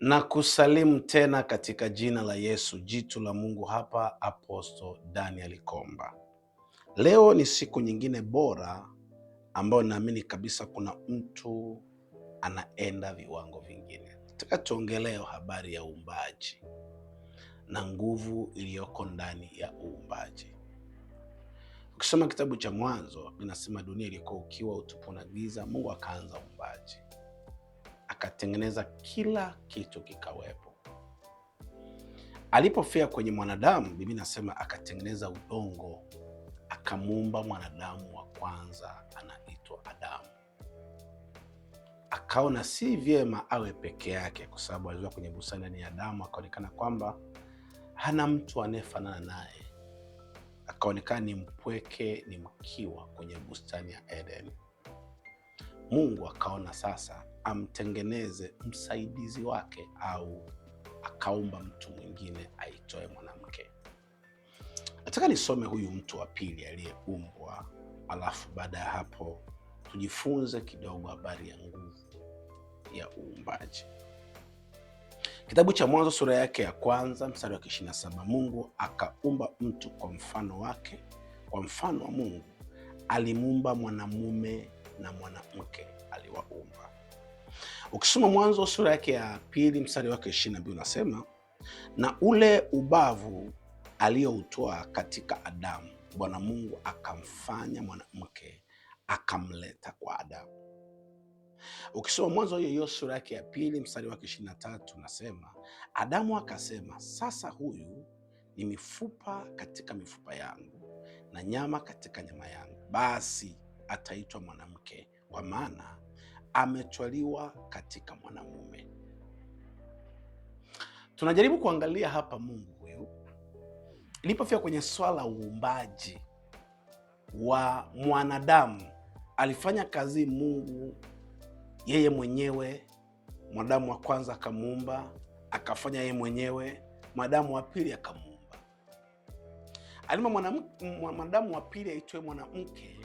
Na kusalimu tena katika jina la Yesu, jitu la Mungu hapa, Apostle Daniel Komba. Leo ni siku nyingine bora ambayo naamini kabisa kuna mtu anaenda viwango vingine. Nataka tuongelee habari ya uumbaji na nguvu iliyoko ndani ya uumbaji. Ukisoma kitabu cha Mwanzo, inasema dunia ilikuwa ukiwa, utupu na giza, Mungu akaanza uumbaji. Akatengeneza kila kitu kikawepo. Alipofia kwenye mwanadamu, Biblia inasema akatengeneza udongo, akamuumba mwanadamu wa kwanza anaitwa Adamu. Akaona si vyema awe peke yake, kwa sababu alizoea kwenye bustani ya Adamu, akaonekana kwamba hana mtu anayefanana naye. Akaonekana ni mpweke, ni mkiwa kwenye bustani ya Eden. Mungu akaona sasa amtengeneze msaidizi wake, au akaumba mtu mwingine aitoe mwanamke. Nataka nisome huyu mtu wa pili aliyeumbwa, alafu baada ya hapo tujifunze kidogo habari ya nguvu ya uumbaji. Kitabu cha Mwanzo sura yake ya kwanza mstari wa 27, Mungu akaumba mtu kwa mfano wake, kwa mfano wa Mungu alimuumba, mwanamume na mwanamke aliwaumba. Ukisoma Mwanzo sura yake ya pili mstari wake 22 unasema, na ule ubavu aliyoutoa katika Adamu, Bwana Mungu akamfanya mwanamke akamleta kwa Adamu. Ukisoma Mwanzo hiyo sura yake ya pili mstari wake 23 unasema, Adamu akasema, sasa huyu ni mifupa katika mifupa yangu na nyama katika nyama yangu, basi ataitwa mwanamke, kwa maana ametwaliwa katika mwanamume. Tunajaribu kuangalia hapa Mungu huyu ilipofika kwenye swala la uumbaji wa mwanadamu. Alifanya kazi Mungu yeye mwenyewe. Mwanadamu wa kwanza akamuumba, akafanya yeye mwenyewe. Mwanadamu wa pili akamuumba. Aliumba mwanadamu wa pili aitwe mwanamke,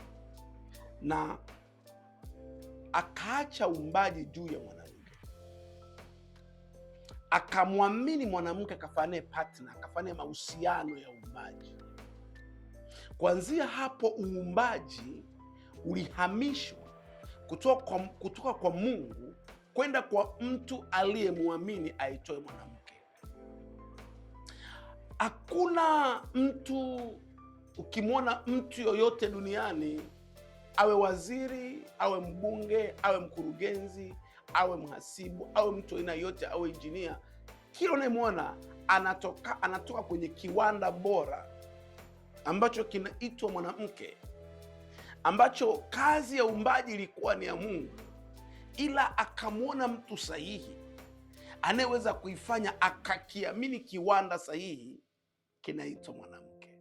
na akaacha uumbaji juu ya mwanamke, akamwamini mwanamke, akafanya partner, akafanya mahusiano ya uumbaji. Kuanzia hapo uumbaji ulihamishwa kutoka kwa Mungu kwenda kwa mtu aliyemwamini aitoe mwanamke. Hakuna mtu, ukimwona mtu yoyote duniani, awe waziri, awe mbunge, awe mkurugenzi, awe mhasibu, awe mtu aina yote, awe injinia, kila unayemwona anatoka kwenye kiwanda bora ambacho kinaitwa mwanamke, ambacho kazi ya uumbaji ilikuwa ni ya Mungu, ila akamwona mtu sahihi anayeweza kuifanya, akakiamini kiwanda sahihi kinaitwa mwanamke.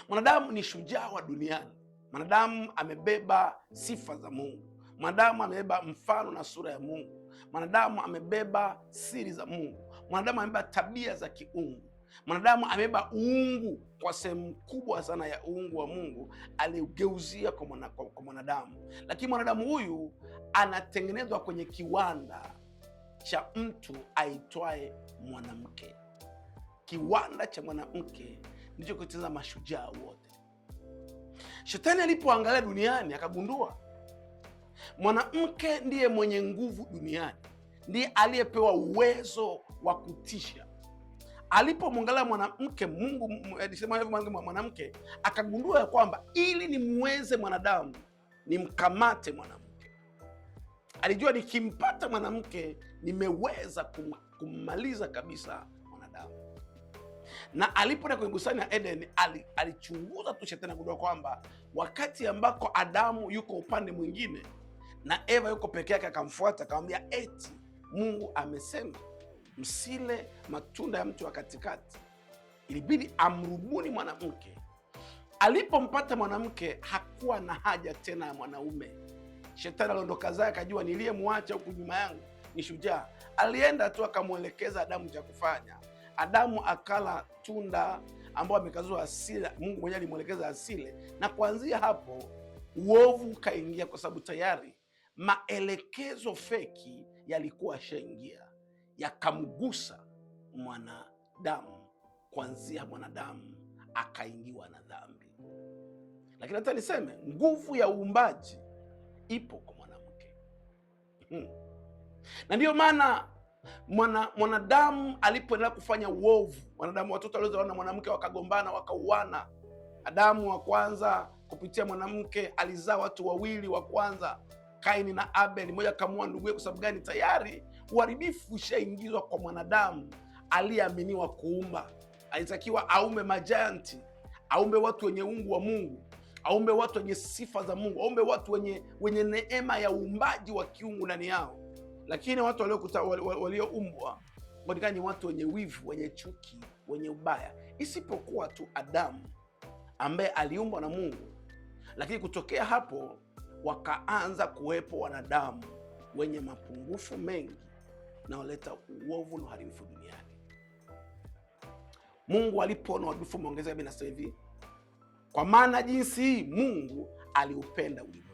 Mwanadamu ni shujaa wa duniani. Mwanadamu amebeba sifa za Mungu. Mwanadamu amebeba mfano na sura ya Mungu. Mwanadamu amebeba siri za Mungu. Mwanadamu amebeba tabia za kiungu. Mwanadamu amebeba uungu, kwa sehemu kubwa sana ya uungu wa Mungu aliugeuzia kwa mwanadamu. Lakini mwanadamu huyu anatengenezwa kwenye kiwanda cha mtu aitwaye mwanamke. Kiwanda cha mwanamke ndicho kutengeneza mashujaa wote. Shetani alipoangalia duniani akagundua mwanamke ndiye mwenye nguvu duniani, ndiye aliyepewa uwezo wa kutisha. Alipomwangalia mwanamke, Mungu alisema hivyo, mwanamke akagundua ya kwamba ili nimweze mwanadamu, nimkamate mwanamke. Alijua nikimpata mwanamke nimeweza kummaliza kabisa mwanadamu. Na alipoenda kwenye bustani ya Eden, alichunguza tu shetani, agundua kwamba wakati ambako Adamu yuko upande mwingine na Eva yuko peke yake, akamfuata akamwambia, eti Mungu amesema msile matunda ya mti wa katikati. Ilibidi amrubuni mwanamke. Alipompata mwanamke, hakuwa na haja tena ya mwanaume. Shetani aliondoka zake, akajua niliyemwacha huku nyuma yangu ni shujaa. Alienda tu akamwelekeza Adamu cha kufanya. Adamu akala tunda ambao amekazua asile, Mungu mwenyewe alimwelekeza asile, na kuanzia hapo uovu ukaingia, kwa sababu tayari maelekezo feki yalikuwa yashaingia. yakamgusa mwanadamu, kuanzia mwanadamu akaingiwa na dhambi. Lakini hata niseme nguvu ya uumbaji ipo kwa mwanamke. Na ndiyo maana mwanadamu alipoendelea kufanya uovu, wanadamu, watoto waliozaliwa na mwanamke wakagombana, wakauana. Adamu wa kwanza kupitia mwanamke alizaa watu wawili wa kwanza, Kaini na Abel. Mmoja akamuua nduguye. Kwa sababu gani? Tayari uharibifu ushaingizwa kwa mwanadamu aliyeaminiwa kuumba. Alitakiwa aumbe majianti, aumbe watu wenye uungu wa Mungu, aumbe watu wenye sifa za Mungu, aumbe watu wenye neema ya uumbaji wa kiungu ndani yao. Lakini watu walioumbwa ni watu wenye wivu, wenye chuki, wenye ubaya, isipokuwa tu Adamu ambaye aliumbwa na Mungu. Lakini kutokea hapo wakaanza kuwepo wanadamu wenye mapungufu mengi na waleta uovu na uharibifu duniani. Mungu alipoona uharibifu umeongezeka, binasema hivi, kwa maana jinsi hii Mungu aliupenda ulimwengu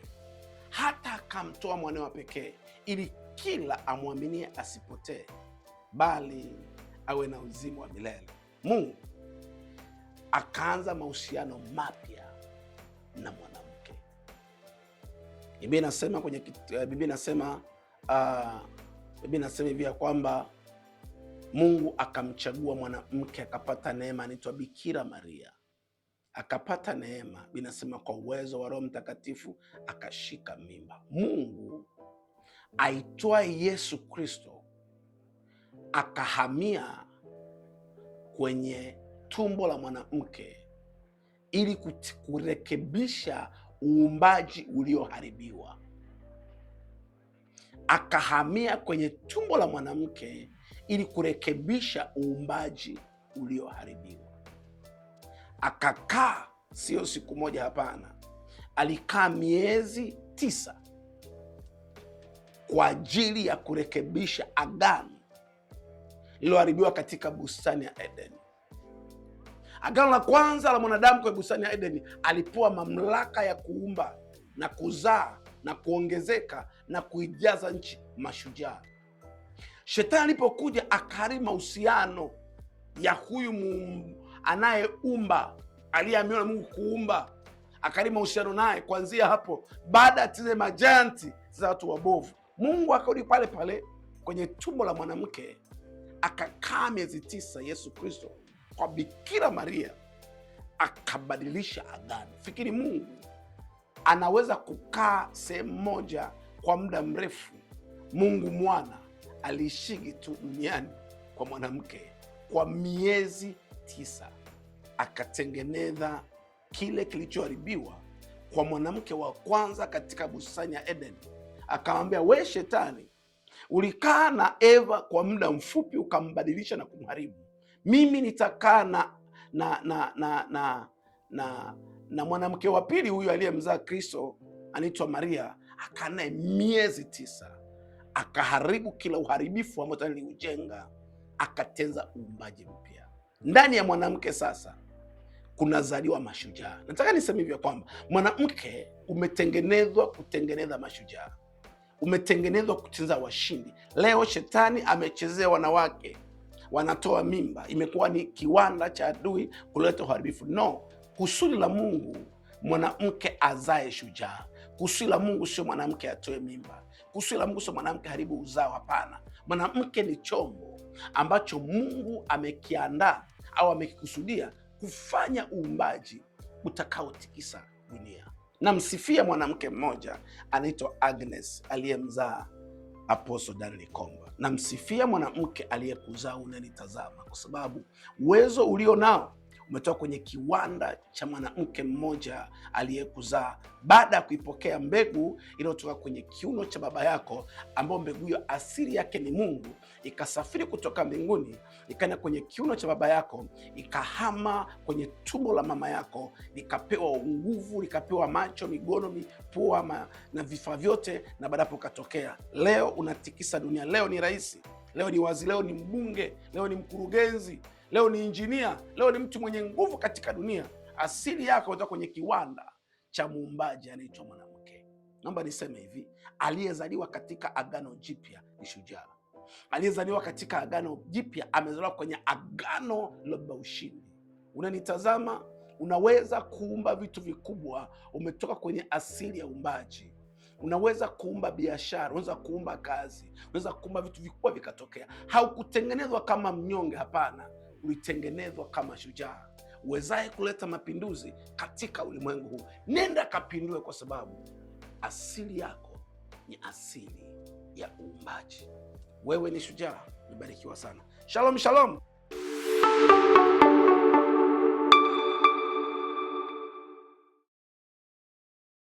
hata akamtoa mwanawe wa pekee, ili kila amwaminie asipotee, bali awe na uzima wa milele. Mungu akaanza mahusiano mapya na mwanamke. Biblia inasema Biblia inasema hivi ya kwamba Mungu akamchagua mwanamke, akapata neema, anaitwa Bikira Maria. Akapata neema, binasema kwa uwezo wa Roho Mtakatifu akashika mimba. Mungu aitwaye Yesu Kristo akahamia kwenye tumbo la mwanamke ili kurekebisha uumbaji ulioharibiwa. Akahamia kwenye tumbo la mwanamke ili kurekebisha uumbaji ulioharibiwa. Akakaa, sio siku moja, hapana, alikaa miezi 9 kwa ajili ya kurekebisha agano lililoharibiwa katika bustani ya Edeni. Agano la kwanza la mwanadamu kwa bustani ya Edeni, alipewa mamlaka ya kuumba na kuzaa na kuongezeka na kuijaza nchi mashujaa. Shetani alipokuja akaharibu mahusiano ya huyu anayeumba, aliyeaminiwa na Mungu kuumba, akaharibu mahusiano naye. Kuanzia hapo, baada ya zile majanti za watu wabovu, Mungu akarudi pale pale kwenye tumbo la mwanamke, akakaa miezi 9, Yesu Kristo kwa Bikira Maria, akabadilisha agano. Fikiri Mungu anaweza kukaa sehemu moja kwa muda mrefu. Mungu mwana aliishigi tu duniani kwa mwanamke kwa miezi 9, akatengeneza kile kilichoharibiwa kwa mwanamke wa kwanza katika bustani ya Eden. Akamwambia, we Shetani, ulikaa na Eva kwa muda mfupi ukambadilisha na kumharibu. Mimi nitakaa na mwanamke wa pili, huyu aliyemzaa Kristo anaitwa Maria, akaa naye miezi 9, akaharibu kila uharibifu ambao aliujenga, akatenza uumbaji mpya ndani ya mwanamke. Sasa kunazaliwa mashujaa. Nataka niseme hivyo kwamba mwanamke umetengenezwa kutengeneza mashujaa, umetengenezwa kutengeneza washindi. Leo shetani amechezea wanawake, wanatoa mimba, imekuwa ni kiwanda cha adui kuleta uharibifu. No, kusudi la Mungu mwanamke azae shujaa. Kusudi la Mungu sio mwanamke atoe mimba. Kusudi la Mungu sio mwanamke haribu uzao. Hapana, mwanamke ni chombo ambacho Mungu amekiandaa au amekikusudia kufanya uumbaji utakaotikisa dunia. Namsifia mwanamke mmoja anaitwa Agnes aliyemzaa Apostle Daniel Komba. Namsifia mwanamke aliyekuzaa unanitazama, kwa sababu uwezo ulio nao umetoka kwenye kiwanda cha mwanamke mmoja aliyekuzaa, baada ya kuipokea mbegu iliyotoka kwenye kiuno cha baba yako, ambayo mbegu hiyo asili yake ni Mungu, ikasafiri kutoka mbinguni ikaenda kwenye kiuno cha baba yako, ikahama kwenye tumbo la mama yako, likapewa nguvu, likapewa macho, migono, mipua na vifaa vyote, na baadapo ukatokea. Leo unatikisa dunia. Leo ni rais, leo ni waziri, leo ni mbunge, leo ni mkurugenzi, leo ni injinia, leo ni mtu mwenye nguvu katika dunia. Asili yako kutoka kwenye kiwanda cha muumbaji anaitwa mwanamke. Naomba niseme hivi, aliyezaliwa katika agano jipya ni shujaa. Aliyezaliwa katika agano jipya amezaliwa kwenye agano la ushindi. Unanitazama, unaweza kuumba vitu vikubwa. Umetoka kwenye asili ya uumbaji. Unaweza kuumba biashara, unaweza kuumba kazi, unaweza kuumba vitu vikubwa vikatokea. Haukutengenezwa kama mnyonge, hapana, ulitengenezwa kama shujaa uwezaye kuleta mapinduzi katika ulimwengu huu. Nenda kapindue, kwa sababu asili yako ni asili ya uumbaji. Wewe ni shujaa. Umebarikiwa sana. Shalom, shalom.